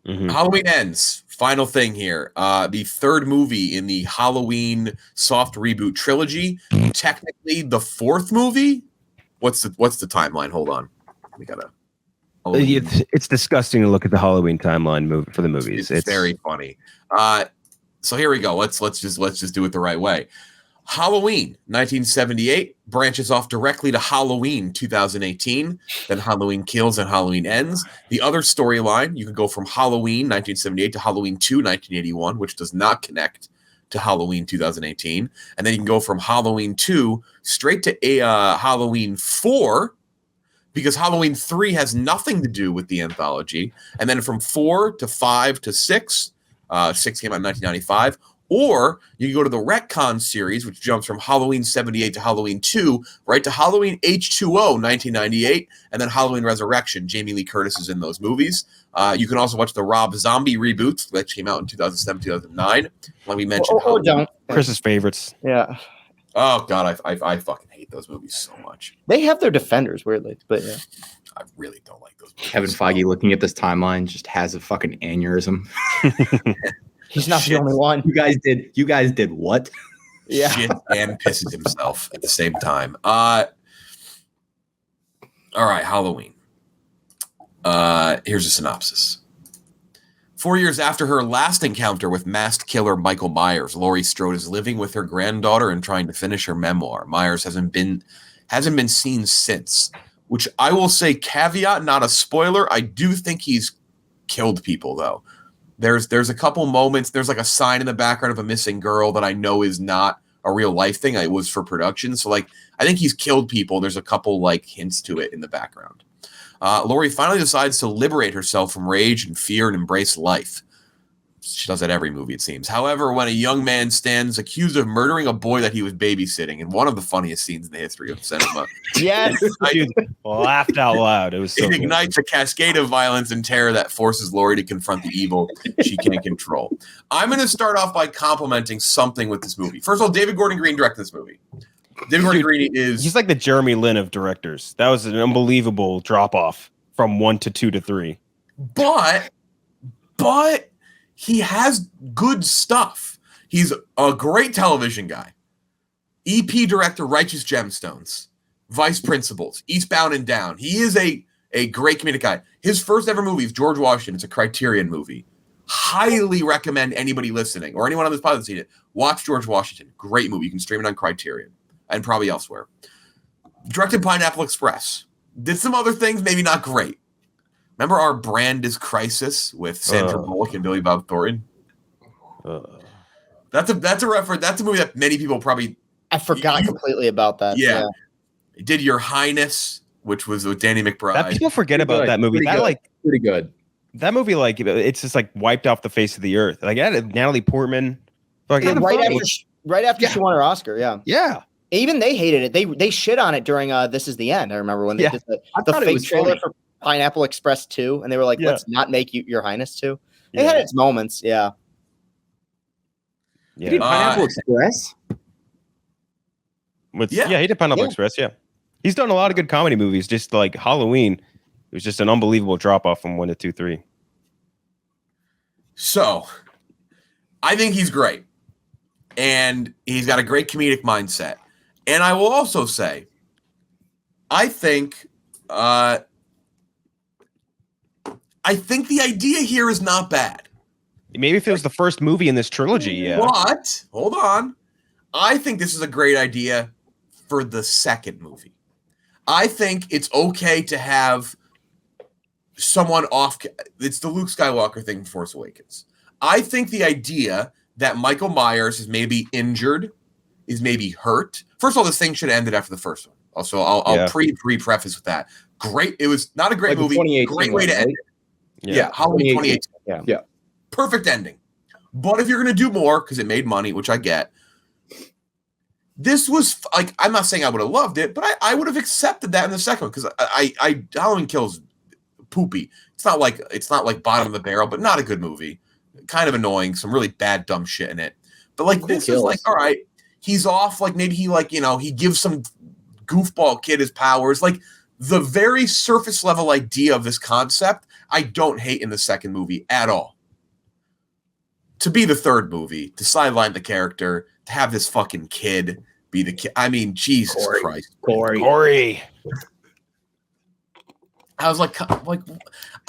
Halloween Ends. Final thing here. The third movie in the Halloween soft reboot trilogy. Technically, the fourth movie. What's the timeline? Hold on. We gotta. It's disgusting to look at the Halloween timeline for the movies. It's very funny. So here we go. Let's just do it the right way. Halloween 1978 branches off directly to Halloween 2018, then Halloween Kills and Halloween Ends. The other storyline, you can go from Halloween 1978 to Halloween 2 1981, which does not connect to Halloween 2018. And then you can go from Halloween 2 straight to Halloween 4, because Halloween 3 has nothing to do with the anthology. And then from 4 to 5 to 6, 6 came out in 1995. Or you can go to the Retcon series, which jumps from Halloween 78 to Halloween 2, right to Halloween H2O 1998, and then Halloween Resurrection. Jamie Lee Curtis is in those movies. You can also watch the Rob Zombie reboots, which came out in 2007, 2009. Like we mentioned. Or don't. Chris's favorites. Yeah. Oh, God, I fucking hate those movies so much. They have their defenders, weirdly, but yeah. I really don't like those movies. Kevin Feige, looking at this timeline, just has a fucking aneurysm. He's not the only one. You guys did what? Yeah. Shit and pisses himself at the same time. All right, Halloween. Here's a synopsis. 4 years after her last encounter with masked killer Michael Myers, Laurie Strode is living with her granddaughter and trying to finish her memoir. Myers hasn't been seen since, which I will say, caveat, not a spoiler. I do think he's killed people, though. There's a couple moments. There's like a sign in the background of a missing girl that I know is not a real life thing. It was for production. So like, I think he's killed people. There's a couple like hints to it in the background. Laurie finally decides to liberate herself from rage and fear and embrace life. She does that every movie, it seems. However, when a young man stands accused of murdering a boy that he was babysitting, in one of the funniest scenes in the history of cinema. Yes. Dude, laughed out loud. It was so It good. ignites a cascade of violence and terror that forces Laurie to confront the evil she can't control. I'm going to start off by complimenting something with this movie. First of all, David Gordon Green directed this movie. David Gordon Green He's like the Jeremy Lin of directors. That was an unbelievable drop-off from 1 to 2 to 3. But he has good stuff. He's a great television guy. EP director, Righteous Gemstones. Vice Principals, Eastbound and Down. He is a great comedic guy. His first ever movie is George Washington. It's a Criterion movie. Highly recommend anybody listening or anyone on this podcast seen it. Watch George Washington. Great movie. You can stream it on Criterion and probably elsewhere. Directed Pineapple Express. Did some other things, maybe not great. Remember Our Brand is Crisis with Sandra Bullock and Billy Bob Thornton? That's a reference. That's a movie that many people probably. I forgot completely about that. Yeah. Did Your Highness, which was with Danny McBride. That people forget about that movie. Pretty good. That movie, like, it's just like wiped off the face of the earth. Like, yeah, Natalie Portman. Right after she won her Oscar. Yeah. Yeah. Even they hated it. They shit on it during This Is the End. I remember when they did the fake trailer for Pineapple Express 2, and they were like, let's not make Your Highness 2. They had its moments. Yeah. He did Pineapple Express? He did Pineapple Express, yeah. He's done a lot of good comedy movies, just like Halloween. It was just an unbelievable drop-off from 1 to 2, 3. So, I think he's great. And he's got a great comedic mindset. And I will also say, I think the idea here is not bad. Maybe if it was the first movie in this trilogy, yeah. But, hold on. I think this is a great idea for the second movie. I think it's okay to have someone off. It's the Luke Skywalker thing in Force Awakens. I think the idea that Michael Myers is maybe injured, is maybe hurt. First of all, this thing should have ended after the first one. Also, I'll pre-preface with that. Great. It was not a great movie. Great way to end it. Yeah, Halloween 2018. Yeah. Perfect ending. But if you're going to do more, because it made money, which I get, this was like, I'm not saying I would have loved it, but I would have accepted that in the second one, because I Halloween Kills poopy. It's not like bottom of the barrel, but not a good movie. Kind of annoying. Some really bad, dumb shit in it. But like this is like, all right, he's off. Like maybe he gives some goofball kid his powers. Like the very surface level idea of this concept, I don't hate in the second movie at all. To be the third movie, to sideline the character, to have this fucking kid be the kid. I mean, Jesus Christ. Corey. I was like I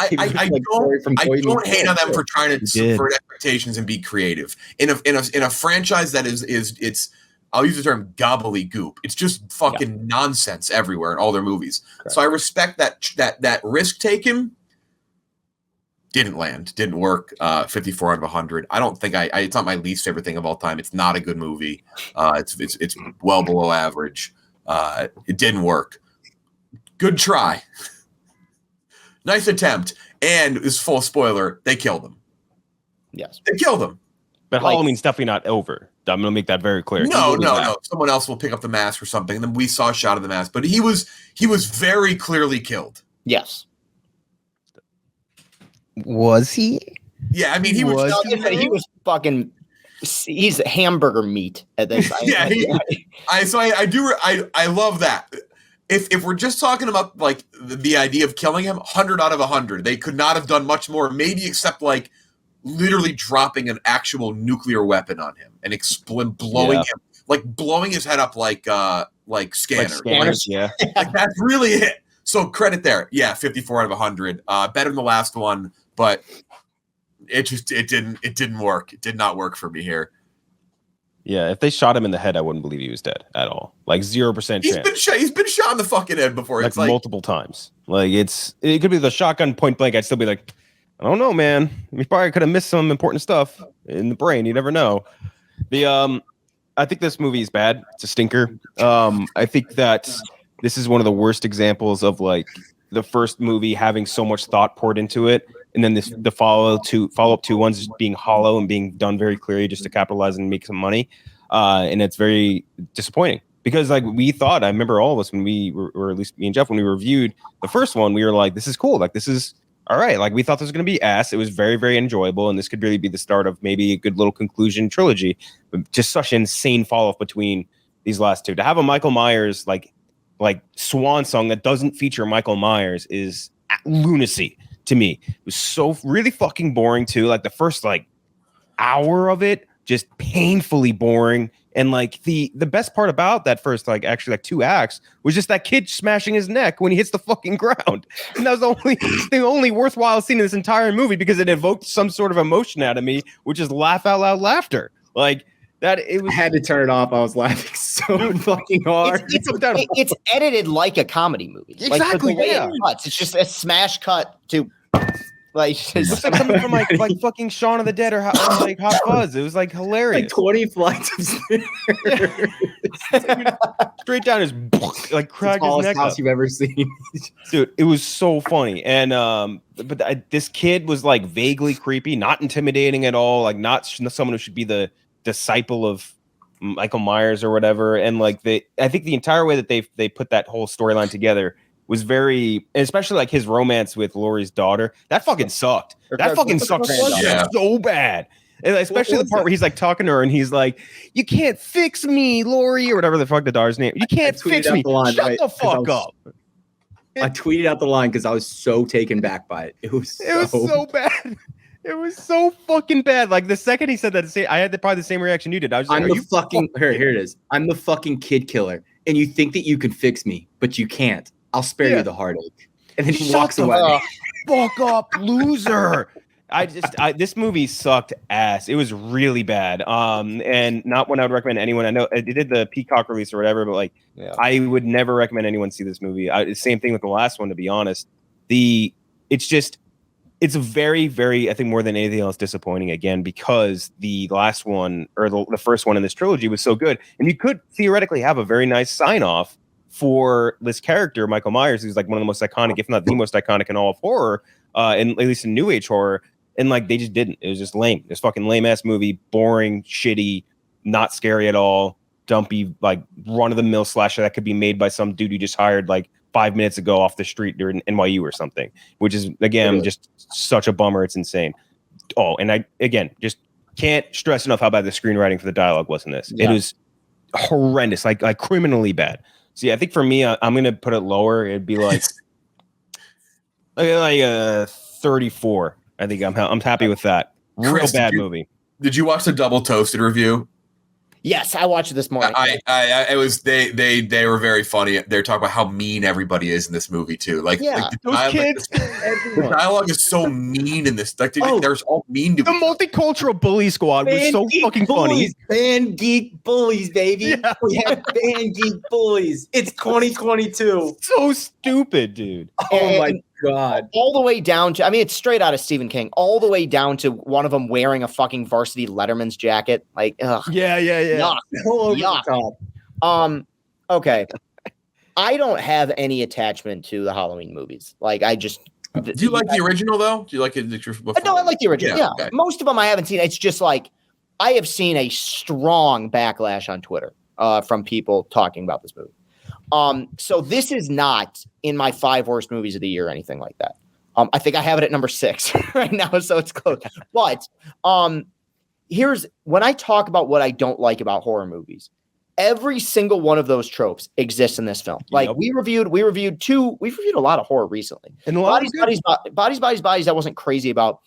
don't hate on them for trying to subvert expectations and be creative in a franchise that is it's I'll use the term gobbledygook. It's just fucking nonsense everywhere in all their movies. Correct. So I respect that risk taken. Didn't land, didn't work. 54 out of 100. I don't think it's not my least favorite thing of all time. It's not a good movie. It's well below average. It didn't work. Good try. Nice attempt. And this full spoiler, they killed him. Yes. They killed him. But Halloween's definitely not over. I'm going to make that very clear. No. Someone else will pick up the mask or something. And then we saw a shot of the mask. But he was very clearly killed. Yes. Was he? Yeah, I mean, he was fucking. He's hamburger meat at this. I love that. If we're just talking about like the idea of killing him, 100 out of 100. They could not have done much more, maybe except like literally dropping an actual nuclear weapon on him and blowing his head up like scanners. Yeah. Like that's really it. So credit there. Yeah, 54 out of 100. Better than the last one, but it didn't work. It did not work for me here. Yeah, if they shot him in the head, I wouldn't believe he was dead at all. Like 0% chance. He's been shot in the fucking head before. Like multiple times. Like it could be the shotgun point blank. I'd still be like, I don't know, man. We probably could have missed some important stuff in the brain. You never know. I think this movie is bad. It's a stinker. I think that this is one of the worst examples of like the first movie having so much thought poured into it, and then the follow-up two ones just being hollow and being done very clearly just to capitalize and make some money. And it's very disappointing because like we thought, I remember all of us when we were, or at least me and Jeff, when we reviewed the first one, we were like, this is cool. Like this is all right. Like we thought this was going to be ass. It was very, very enjoyable. And this could really be the start of maybe a good little conclusion trilogy, but just such an insane fall-off between these last two. To have a Michael Myers like swan song that doesn't feature Michael Myers is lunacy to me. It was so really fucking boring too. Like the first like hour of it, just painfully boring. And like the best part about that first like actually like 2 acts was just that kid smashing his neck when he hits the fucking ground. And that was the only worthwhile scene in this entire movie because it evoked some sort of emotion out of me, which is laugh out loud laughter. Like that it was. I had to turn it off. I was laughing so fucking hard. It's edited like a comedy movie. Exactly. Like, it's just a smash cut to like it's like coming from like fucking Shaun of the Dead or like Hot Fuzz. It was like hilarious. Like 20 flights of stairs. Straight down his like cracked his neck house up. You've ever seen. Dude, it was so funny. And this kid was like vaguely creepy, not intimidating at all, like not someone who should be the disciple of Michael Myers or whatever. And like I think the entire way that they put that whole storyline together was very, especially like his romance with Laurie's daughter. That fucking sucked. That fucking sucked so bad. And especially the part where he's like talking to her and he's like, "You can't fix me, Laurie," or whatever the fuck the daughter's name. "You can't fix me." Shut the fuck up. I tweeted out the line because I was so taken back by it. It was so bad. It was so fucking bad. Like the second he said that, I had probably the same reaction you did. I was just like, here it is. I'm the fucking kid killer, and you think that you can fix me, but you can't. I'll spare you the heartache. And then he walks away. Fuck up, loser. This movie sucked ass. It was really bad. And not one I would recommend anyone. I know it did the Peacock release or whatever, but like, I would never recommend anyone see this movie. Same thing with the last one, to be honest. It's a very, very, I think more than anything else, disappointing again, because the last one or the first one in this trilogy was so good. And you could theoretically have a very nice sign off for this character, Michael Myers, who's like one of the most iconic, if not the most iconic in all of horror, and at least in new age horror. And like, they just didn't. It was just lame. This fucking lame ass movie, boring, shitty, not scary at all, dumpy, like run of the mill slasher that could be made by some dude you just hired like 5 minutes ago off the street during NYU or something, which is again, just such a bummer. It's insane. Oh, and I, again, just can't stress enough how bad the screenwriting for the dialogue was in this. It was horrendous, like criminally bad. See, I think for me, I'm going to put it lower. It'd be like a 34. I think I'm happy with that. Real Chris, bad movie. Did you watch the Double Toasted review? Yes, I watched it this morning. It was they were very funny. They're talking about how mean everybody is in this movie too. Like those kids. The dialogue is so mean in this. Like there's all mean to the multicultural bully squad was so fucking funny. Fan geek bullies, baby. Yeah. We have fan geek bullies. It's 2022. So stupid, dude. Oh my God. All the way down to, I mean, it's straight out of Stephen King, all the way down to one of them wearing a fucking Varsity Letterman's jacket. Like, ugh. Yeah. Yuck. Okay. I don't have any attachment to the Halloween movies. Like, I just. Do you like the original, though? Do you like it? No, I like the original. Yeah. Okay. Most of them I haven't seen. It's just like, I have seen a strong backlash on Twitter from people talking about this movie. So this is not in my 5 worst movies of the year or anything like that. I think I have it at number 6 right now, so it's close. But here's when I talk about what I don't like about horror movies. Every single one of those tropes exists in this film. Like we reviewed a lot of horror recently. And Bodies, I wasn't crazy about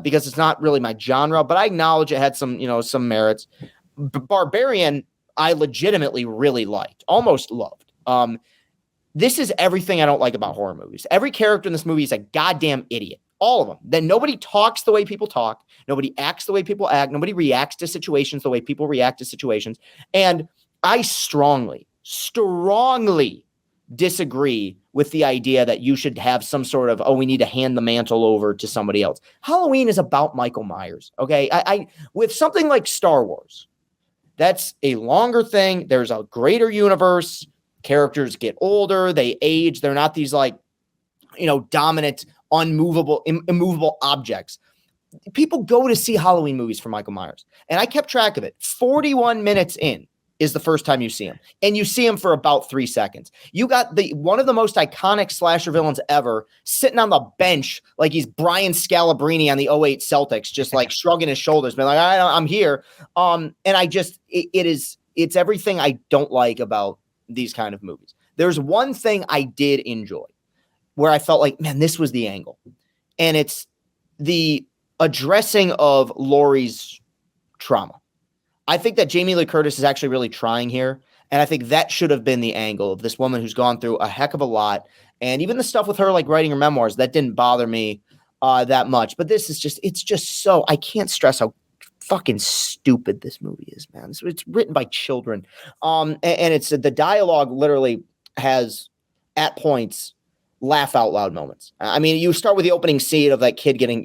because it's not really my genre, but I acknowledge it had some merits. Barbarian, I legitimately really liked, almost loved. This is everything I don't like about horror movies. Every character in this movie is a goddamn idiot. All of them. Then nobody talks the way people talk. Nobody acts the way people act. Nobody reacts to situations the way people react to situations. And I strongly disagree with the idea that you should have some sort of, we need to hand the mantle over to somebody else. Halloween is about Michael Myers. Okay. I with something like Star Wars, that's a longer thing. There's a greater universe. Characters get older. They age. They're not these dominant, immovable objects. People go to see Halloween movies for Michael Myers. And I kept track of it. 41 minutes in is the first time you see him. And you see him for about 3 seconds. You got one of the most iconic slasher villains ever sitting on the bench like he's Brian Scalabrine on the 08 Celtics, just like shrugging his shoulders, being like, I'm here. And it's everything I don't like about these kind of movies. There's one thing I did enjoy where I felt like, man, this was the angle. And it's the addressing of Laurie's trauma. I think that Jamie Lee Curtis is actually really trying here. And I think that should have been the angle of this woman who's gone through a heck of a lot. And even the stuff with her, like writing her memoirs, that didn't bother me that much. But this is it's just so, I can't stress how fucking stupid this movie is, man. It's written by children. And it's the dialogue literally has at points laugh out loud moments. I mean, you start with the opening scene of that kid getting,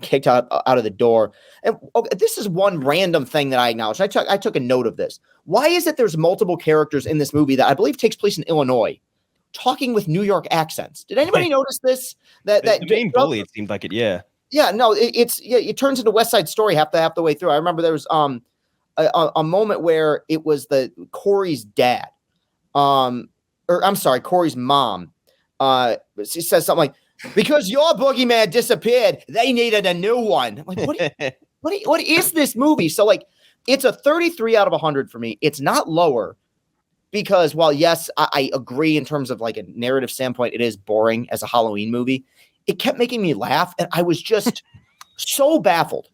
kicked out of the door. And this is one random thing that I acknowledge. I took a note of this. Why is it there's multiple characters in this movie that I believe takes place in Illinois talking with New York accents? Did anybody notice this? That the main bully, it seemed like it. Yeah. Yeah. No, it turns into West Side Story half the way through. I remember there was a moment where it was Corey's dad, Corey's mom. She says something like, because your boogeyman disappeared, they needed a new one. I'm like, what is this movie? So it's a 33 out of 100 for me. It's not lower because while yes, I agree in terms of like a narrative standpoint, it is boring as a Halloween movie. It kept making me laugh. And I was just so baffled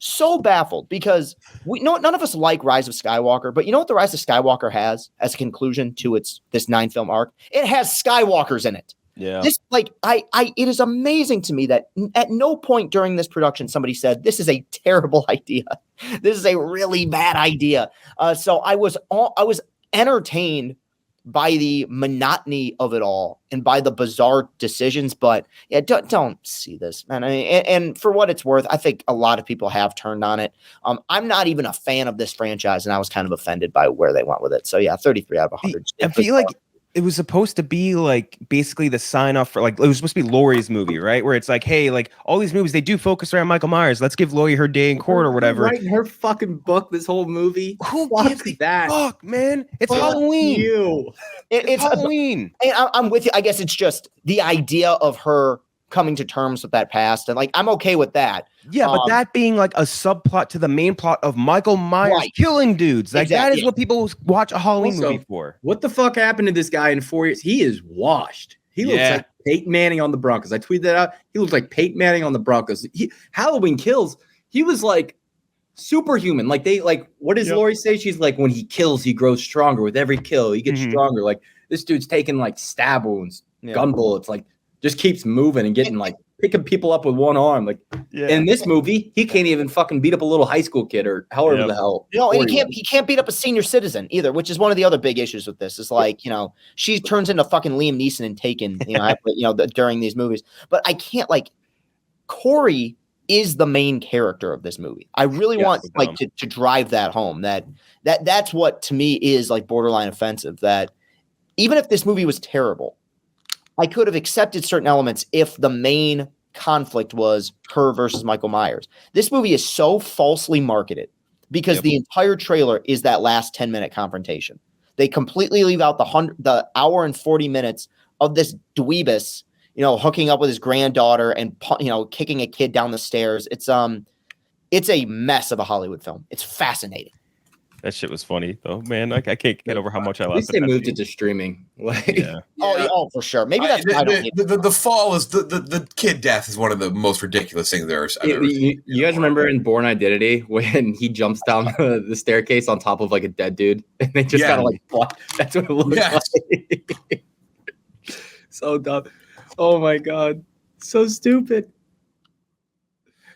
because none of us like Rise of Skywalker, but you know what the Rise of Skywalker has as a conclusion to this 9-film arc? It has Skywalkers in it. Yeah. This it is amazing to me that at no point during this production somebody said this is a terrible idea. This is a really bad idea. So I was entertained by the monotony of it all and by the bizarre decisions. But yeah, don't see this, man. I mean, and for what it's worth, I think a lot of people have turned on it. I'm not even a fan of this franchise, and I was kind of offended by where they went with it. So yeah, 33 out of 100. I feel like it was supposed to be like basically the sign off for it was supposed to be Laurie's movie, right? Where it's like, hey, like all these movies, they do focus around Michael Myers. Let's give Laurie her day in court or whatever. Writing her fucking book, this whole movie. Who gives a fuck, man? It's Halloween. It's Halloween. I'm with you. I guess it's just the idea of her coming to terms with that past. And I'm okay with that. Yeah, but that being like a subplot to the main plot of Michael Myers killing dudes. Like that is what people watch a Halloween movie for. What the fuck happened to this guy in 4 years? He is washed. He looks like Peyton Manning on the Broncos. I tweeted that out. He looked like Peyton Manning on the Broncos. Halloween Kills, he was like superhuman. Like what does Lori say? She's like, when he kills, he grows stronger. With every kill, he gets stronger. Like this dude's taking like stab wounds, gun bullets, like just keeps moving and getting like picking people up with one arm. Like in this movie, he can't even fucking beat up a little high school kid or however the hell. And he can't beat up a senior citizen either, which is one of the other big issues with this. Is like, she turns into fucking Liam Neeson and Taken, during these movies. But I can't Corey is the main character of this movie. I really want to drive that home. That's what to me is like borderline offensive. That even if this movie was terrible, I could have accepted certain elements if the main conflict was her versus Michael Myers. This movie is so falsely marketed because the entire trailer is that last 10-minute confrontation. They completely leave out the hour and 40 minutes of this dweebus, hooking up with his granddaughter and kicking a kid down the stairs. It's a mess of a Hollywood film. It's fascinating. That shit was funny though, man. I can't get over how much I laughed. At least they moved it to streaming. Oh, for sure. Maybe that's the fall is the kid death is one of the most ridiculous things there is. You guys remember in Born Identity when he jumps down the staircase on top of like a dead dude and they just kind of that's what it looks like. So dumb. Oh my god, so stupid.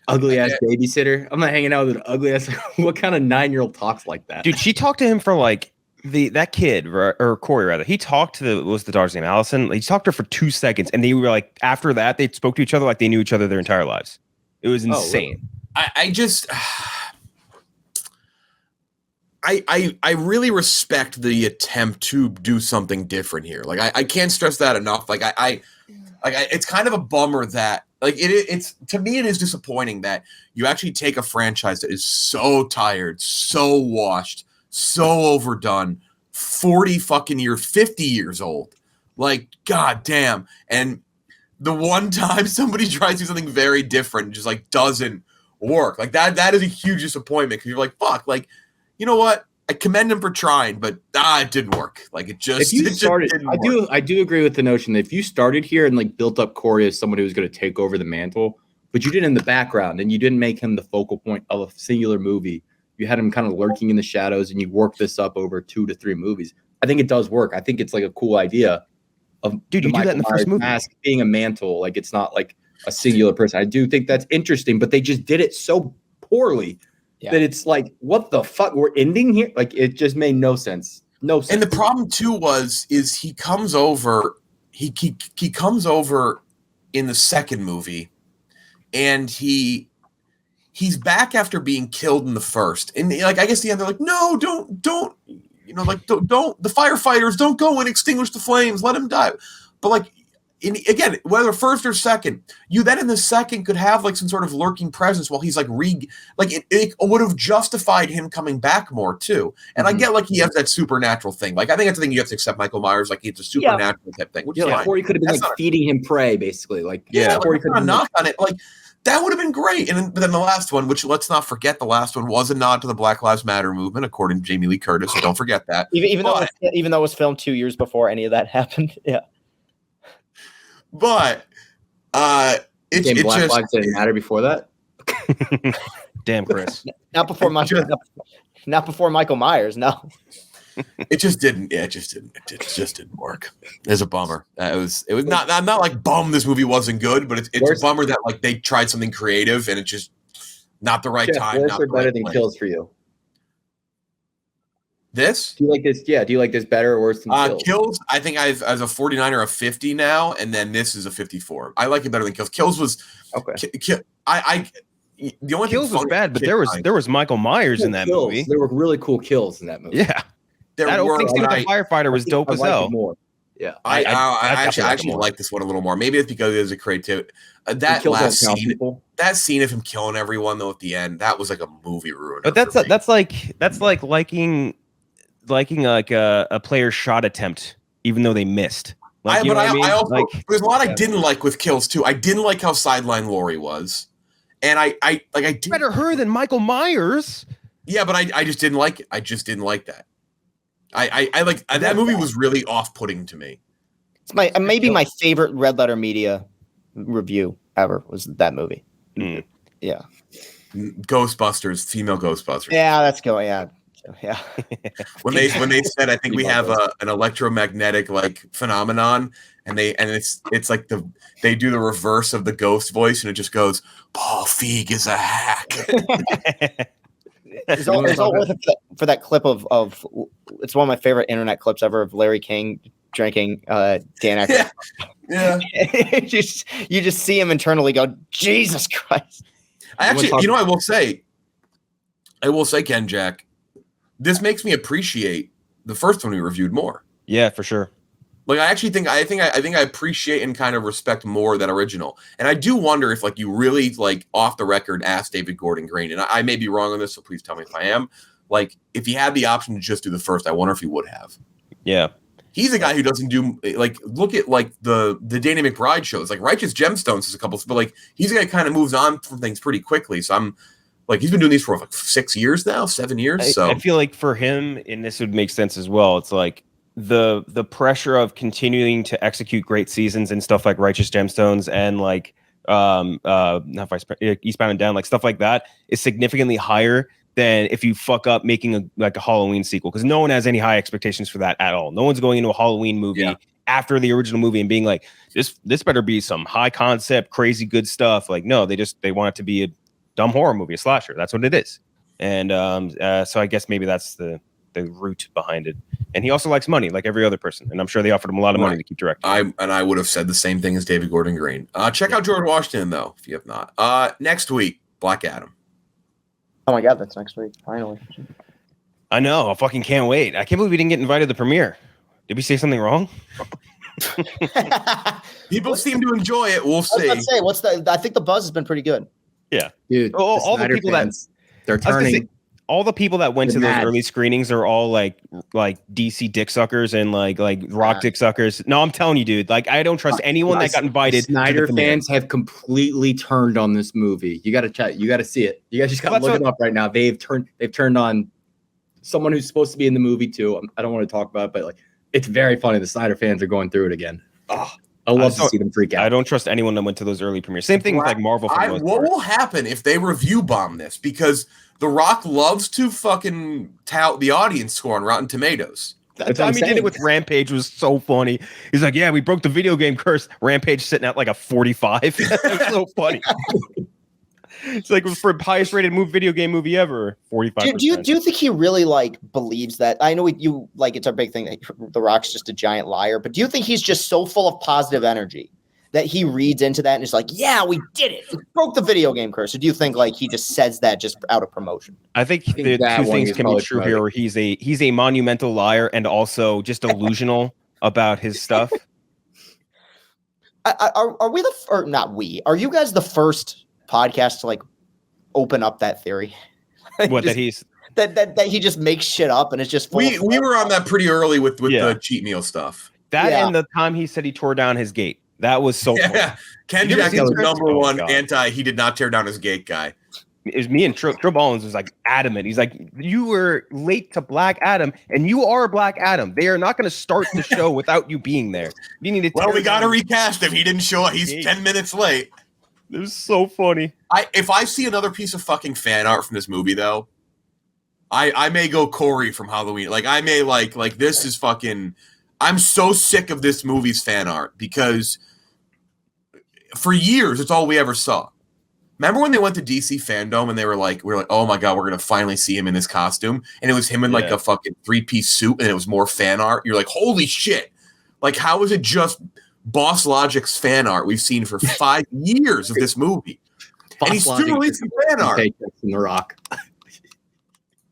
Ugly ass babysitter. I'm not hanging out with an ugly ass. What kind of 9-year-old talks like that? Dude, she talked to him for like that kid or Corey rather. He talked to what was the daughter's name? Allison. He talked to her for 2 seconds, and they were like after that they spoke to each other like they knew each other their entire lives. It was insane. I just. I really respect the attempt to do something different here. Like I can't stress that enough. Like it's kind of a bummer that it's to me it is disappointing that you actually take a franchise that is so tired, so washed, so overdone, 40 fucking years, 50 years old. Like god damn. And the one time somebody tries to do something very different just like doesn't work. Like that is a huge disappointment because you're like fuck, like you know what? I commend him for trying, but it didn't work. Like it just. If you started, I do agree with the notion that if you started here and like built up Corey as someone who was going to take over the mantle, but you did it in the background and you didn't make him the focal point of a singular movie, you had him kind of lurking in the shadows, and you worked this up over 2 to 3 movies. I think it does work. I think it's like a cool idea of dude. You do that in the first movie, mask being a mantle. Like it's not like a singular person. I do think that's interesting, but they just did it so poorly. That it's like, what the fuck? We're ending here? Like, it just made no sense. No sense. And the problem too is he comes over. He comes over in the second movie, and he's back after being killed in the first. And like, I guess the end they're like, no, don't. Don't the firefighters don't go and extinguish the flames. Let him die. But like. Again, whether first or second, you then in the second could have like some sort of lurking presence while he's like it would have justified him coming back more too. And I get like he has that supernatural thing. Like I think that's the thing you have to accept Michael Myers, like it's a supernatural type thing. Which is fine. Corey could have been like feeding him prey, basically. Like Corey could have knocked on it. Like that would have been great. And then the last one, which let's not forget, the last one was a nod to the Black Lives Matter movement, according to Jamie Lee Curtis. So don't forget that. Even though it was filmed 2 years before any of that happened. Yeah. But Black Lives didn't matter before that. Damn, Chris. Not before Michael Myers. No. It just didn't. Yeah, it just didn't work. It's a bummer. It was not. I'm not like bummed this movie wasn't good, but it's a bummer that like they tried something creative and it just not the right time. Worse not or the better right than place. Kills for you? This? Do you like this? Yeah. Do you like this better or worse than Kills? Kills, I think I've as a 49 or a 50 now, and then this is a 54. I like it better than Kills. Kills was okay. The only Kills was bad, but there was Michael Myers in that movie. There were really cool kills in that movie. Yeah, that opening scene with the firefighter was dope as hell. More. Yeah, I actually like this one a little more. Maybe it's because there's a creativity. That last scene of him killing everyone though at the end, that was like a movie ruiner. But that's like liking like a player's shot attempt, even though they missed. Like, I also like, there's a lot I didn't like with Kills too. I didn't like how sideline Laurie was, and I did better her than Michael Myers. Yeah, but I just didn't like it. I just didn't like that. I like that movie was really off-putting to me. It's maybe my favorite Red Letter Media review ever was that movie. Mm. Yeah. Ghostbusters, female Ghostbusters. Yeah, that's going. Yeah. When they said, I think we have an electromagnetic like phenomenon, and it's like they do the reverse of the ghost voice, and it just goes, Paul Feig is a hack. It's all worth it for that clip of it's one of my favorite internet clips ever of Larry King drinking Dan Aykroyd. Yeah. you just see him internally go, Jesus Christ. I will say, Ken Jack, this makes me appreciate the first one we reviewed more. Yeah, for sure. Like I appreciate and kind of respect more that original. And I do wonder if like you really like off the record asked David Gordon Green, and I may be wrong on this, so please tell me if I am. Like if he had the option to just do the first, I wonder if he would have. Yeah. He's a guy who doesn't do like look at like the Danny McBride shows, like Righteous Gemstones is a couple, but like he's a guy who kind of moves on from things pretty quickly. So I'm like he's been doing these for like 7 years. So I feel like for him, and this would make sense as well. It's like the pressure of continuing to execute great seasons and stuff like Righteous Gemstones and like Eastbound and Down, like stuff like that is significantly higher than if you fuck up making a Halloween sequel, because no one has any high expectations for that at all. No one's going into a Halloween movie after the original movie and being like, this better be some high concept, crazy good stuff. Like, no, they want it to be a dumb horror movie, a slasher. That's what it is. And so I guess maybe that's the root behind it. And he also likes money, like every other person. And I'm sure they offered him a lot of money to keep directing. I would have said the same thing as David Gordon Green. Check out George Washington though, if you have not. Next week, Black Adam. Oh my God, that's next week. Finally. I know. I fucking can't wait. I can't believe we didn't get invited to the premiere. Did we say something wrong? People seem to enjoy it. We'll see. I was about to say, I think the buzz has been pretty good. Yeah. Dude, all the people fans, they're turning. All the people that went to those mad. early screenings are all like DC dick suckers and like rock dick suckers. No, I'm telling you, dude. Like I don't trust anyone that got invited. Snyder to the fans have completely turned on this movie. You got to check. You got to see it. You guys just got to look it up right now. They've turned on someone who's supposed to be in the movie too. I don't want to talk about it, but like it's very funny. The Snyder fans are going through it again. Oh, I love to see them freak out. I don't trust anyone that went to those early premieres. Same thing with like Marvel. What will happen if they review bomb this? Because The Rock loves to fucking tout the audience score on Rotten Tomatoes. That time he did it with Rampage was so funny. He's like, yeah, we broke the video game curse. Rampage sitting at like a 45. It's so funny. It's like for the highest rated video game movie ever, 45%. Do you think he really like believes that? I know you like it's a big thing that The Rock's just a giant liar, but do you think he's just so full of positive energy that he reads into that and is like, yeah, we did it. We broke the video game curse. Or do you think like he just says that just out of promotion? I think the two things can be true here. Where he's a monumental liar and also just delusional about his stuff. Are we or not we? Are you guys the first podcast to like open up that theory? What just, that he just makes shit up and it's just we were on that pretty early with the cheat meal stuff. And the time he said he tore down his gate. That was so funny. Ken Jack is the number one he did not tear down his gate guy. It was me and Trill Ballins was like adamant. He's like, you were late to Black Adam and you are Black Adam. They are not going to start the show without you being there. You need to. Well, we got to recast him. He didn't show up. He's 10 minutes late. It was so funny. If I see another piece of fucking fan art from this movie, though, I may go Corey from Halloween. Like I may like this is fucking. I'm so sick of this movie's fan art because for years it's all we ever saw. Remember when they went to DC Fandom and we're like, oh my God, we're gonna finally see him in this costume, and it was him in like a fucking 3-piece suit, and it was more fan art. You're like, holy shit! Like, how is it just Boss Logic's fan art we've seen for 5 years of this movie? And he's still releasing fan art. In The Rock.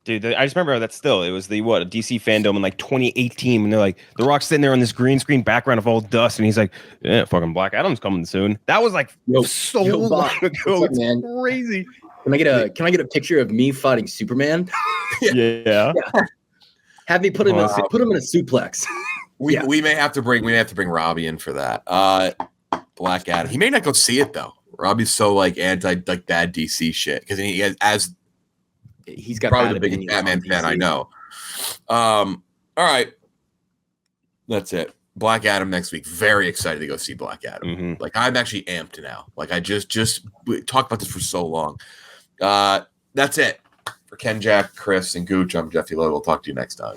Dude, I just remember that still. It was a DC Fandom in like 2018 and they're like, The Rock's sitting there on this green screen background of all dust and he's like, yeah, fucking Black Adam's coming soon. That was like so long ago. It's crazy. Can I get a picture of me fighting Superman? Yeah. Have me put him in a suplex. We may have to bring Robbie in for that. Black Adam. He may not go see it though. Robbie's so like anti like bad DC shit because he's got probably the biggest Batman fan I know. All right, that's it. Black Adam next week. Very excited to go see Black Adam. Mhm. Like I'm actually amped now. Like I just we talked about this for so long. That's it for Ken, Jack, Chris, and Gooch. I'm Jeffy Lowe. We'll talk to you next time.